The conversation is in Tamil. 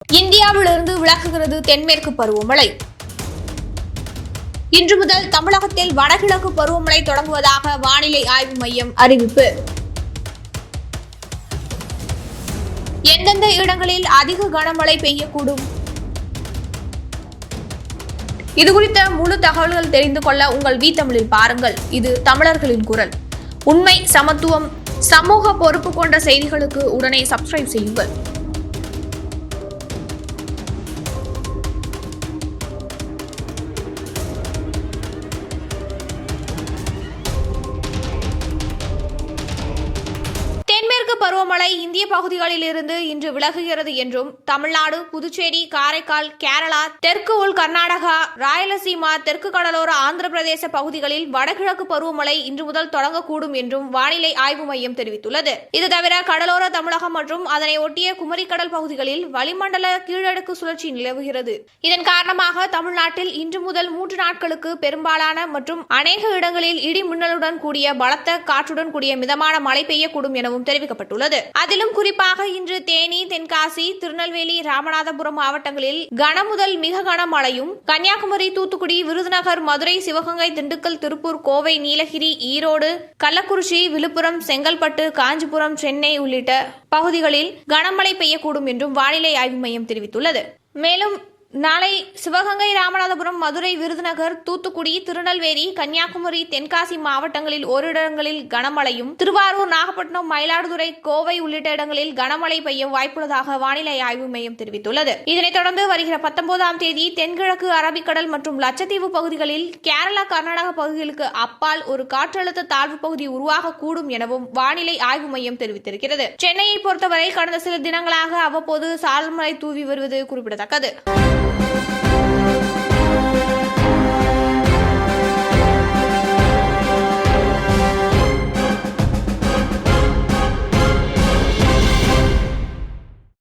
இந்தியாவிலிருந்து விலகுகிறது தென்மேற்கு பருவமழை. இன்று முதல் தமிழகத்தில் வடகிழக்கு பருவமழை தொடங்குவதாக வானிலை ஆய்வு மையம் அறிவிப்பு. எந்தெந்த இடங்களில் அதிக கனமழை பெய்யக்கூடும்? இதுகுறித்த முழு தகவல்கள் தெரிந்து கொள்ள உங்கள் தமிழில் பாருங்கள். இது தமிழர்களின் குரல். உண்மை, சமத்துவம், சமூக பொறுப்பு கொண்ட செய்திகளுக்கு உடனே சப்ஸ்கிரைப் செய்யுங்கள். தென்மேற்கு பருவமழை இந்திய பகுதிகளில் இருந்து இன்று விலகுகிறது என்றும், தமிழ்நாடு, புதுச்சேரி, காரைக்கால், கேரளா, தெற்கு உள் கர்நாடகா, ராயலசீமா, தெற்கு கடலோர ஆந்திர பிரதேச பகுதிகளில் வடகிழக்கு பருவமழை இன்று முதல் தொடங்கக்கூடும் என்றும் வானிலை ஆய்வு மையம் தெரிவித்துள்ளது. இது தவிர கடலோர தமிழகம் மற்றும் அதனை ஒட்டிய குமரிக்கடல் பகுதிகளில் வளிமண்டல கீழடுக்கு சுழற்சி நிலவுகிறது. இதன் காரணமாக தமிழ்நாட்டில் இன்று முதல் 3 நாட்களுக்கு பெரும்பாலான மற்றும் அநேக இடங்களில் இடி மின்னலுடன் கூடிய பலத்த காற்றுடன் கூடிய மிதமான மழை பெய்யக்கூடும் எனவும் தெரிவிக்கப்பட்டுள்ளது. அதிலும் குறிப்பாக இன்று தேனி, தென்காசி, திருநெல்வேலி, ராமநாதபுரம் மாவட்டங்களில் கன முதல் மிக கனமழையும், கன்னியாகுமரி, தூத்துக்குடி, விருதுநகர், மதுரை, சிவகங்கை, திண்டுக்கல், திருப்பூர், கோவை, நீலகிரி, ஈரோடு, கள்ளக்குறிச்சி, விழுப்புரம், செங்கல்பட்டு, காஞ்சிபுரம், சென்னை உள்ளிட்ட பகுதிகளில் கனமழை பெய்யக்கூடும் என்றும் வானிலை ஆய்வு மையம் தெரிவித்துள்ளது. மேலும் நாளை சிவகங்கை, ராமநாதபுரம், மதுரை, விருதுநகர், தூத்துக்குடி, திருநெல்வேலி, கன்னியாகுமரி, தென்காசி மாவட்டங்களில் ஓரிடங்களில் கனமழையும், திருவாரூர், நாகப்பட்டினம், மயிலாடுதுறை, கோவை உள்ளிட்ட இடங்களில் கனமழை பெய்ய வாய்ப்புள்ளதாக வானிலை ஆய்வு மையம் தெரிவித்துள்ளது. இதனைத் தொடர்ந்து வருகிற 19ஆம் தேதி தென்கிழக்கு அரபிக்கடல் மற்றும் லட்சத்தீவு பகுதிகளில் கேரளா, கர்நாடக பகுதிகளுக்கு அப்பால் ஒரு காற்றழுத்த தாழ்வு பகுதி உருவாகக்கூடும் எனவும் வானிலை ஆய்வு மையம் தெரிவித்திருக்கிறது. சென்னையை பொறுத்தவரை கடந்த சில தினங்களாக அவ்வப்போது சாரல் மழை தூவி வருவது குறிப்பிடத்தக்கது.